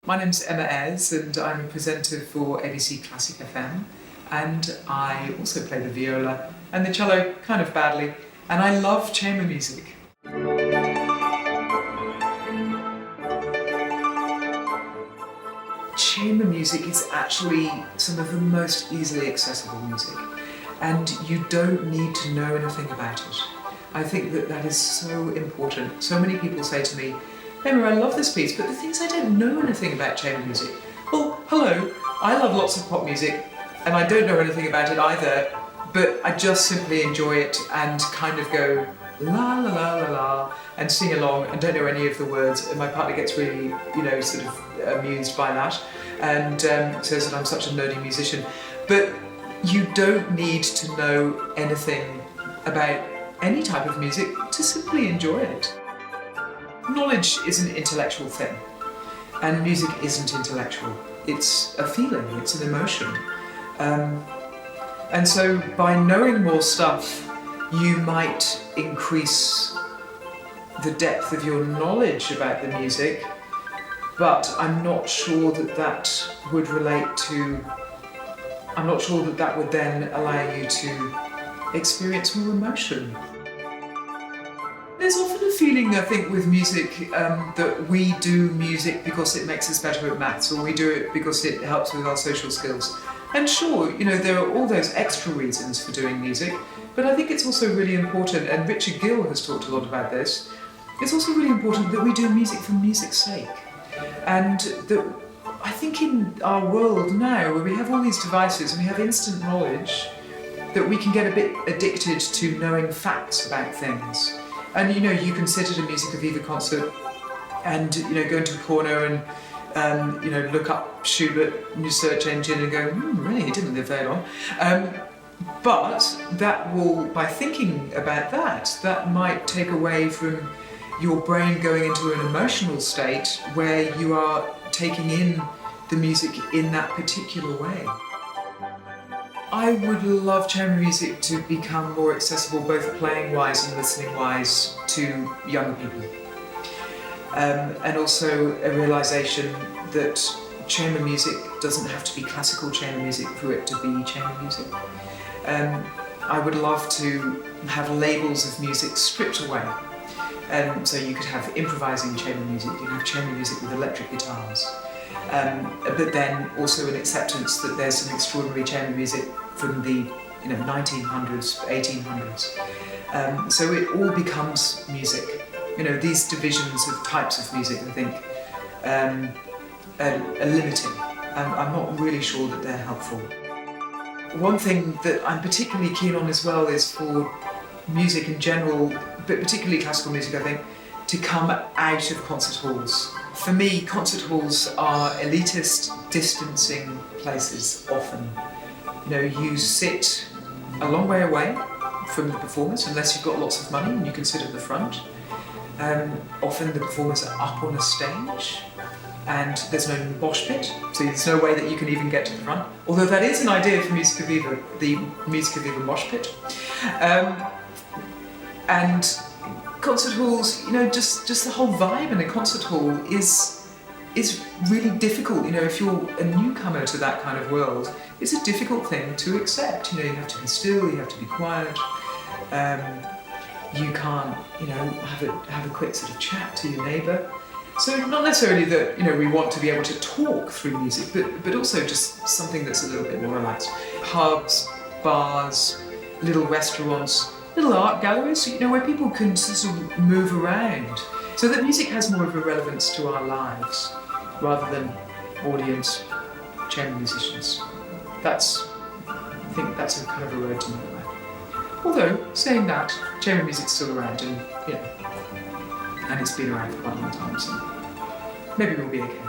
My name's Emma Ayres and I'm a presenter for ABC Classic FM, and I also play the viola and the cello kind of badly, and I love chamber music. Chamber music is actually some of the most easily accessible music, and you don't need to know anything about it. I think that is so important. So many people say to me, Emma, I love this piece, but the thing is I don't know anything about chamber music. Well, hello, I love lots of pop music, and I don't know anything about it either, but I just simply enjoy it and kind of go la la la la la and sing along and don't know any of the words, and my partner gets really, sort of amused by that and says that I'm such a nerdy musician. But you don't need to know anything about any type of music to simply enjoy it. Knowledge is an intellectual thing, and music isn't intellectual. It's a feeling, it's an emotion. And so by knowing more stuff, you might increase the depth of your knowledge about the music, but I'm not sure that would then allow you to experience more emotion. There's often a feeling, I think, with music that we do music because it makes us better at maths, or we do it because it helps with our social skills. And sure, there are all those extra reasons for doing music, but I think it's also really important, and Richard Gill has talked a lot about this, it's also really important that we do music for music's sake. And that I think in our world now, where we have all these devices and we have instant knowledge, that we can get a bit addicted to knowing facts about things. And you can sit at a Musica Viva concert and go into a corner and look up Schubert in your search engine and go, really, he didn't live very long. But that will, by thinking about that might take away from your brain going into an emotional state where you are taking in the music in that particular way. I would love chamber music to become more accessible, both playing-wise and listening-wise, to younger people. And also a realisation that chamber music doesn't have to be classical chamber music for it to be chamber music. I would love to have labels of music stripped away. So you could have improvising chamber music, you could have chamber music with electric guitars. But then also an acceptance that there's some extraordinary chamber music from the 1900s, 1800s. So it all becomes music. These divisions of types of music, I think, are limiting. I'm not really sure that they're helpful. One thing that I'm particularly keen on as well is for music in general, but particularly classical music, I think, to come out of concert halls. For me, concert halls are elitist, distancing places often. You sit a long way away from the performers, unless you've got lots of money and you can sit at the front. Often the performers are up on a stage and there's no mosh pit, so there's no way that you can even get to the front. Although that is an idea for Musica Viva, the Musica Viva mosh pit. And concert halls, just the whole vibe in a concert hall is really difficult. If you're a newcomer to that kind of world, it's a difficult thing to accept. You have to be still, you have to be quiet. You can't, have a quick sort of chat to your neighbour. So not necessarily that, we want to be able to talk through music, but also just something that's a little bit more relaxed. Pubs, bars, little restaurants, little art galleries, where people can sort of move around, so that music has more of a relevance to our lives, rather than audience chamber musicians. I think that's a kind of a road to nowhere. Although, saying that, chamber music's still around, and it's been around for quite a long time, so maybe we'll be okay.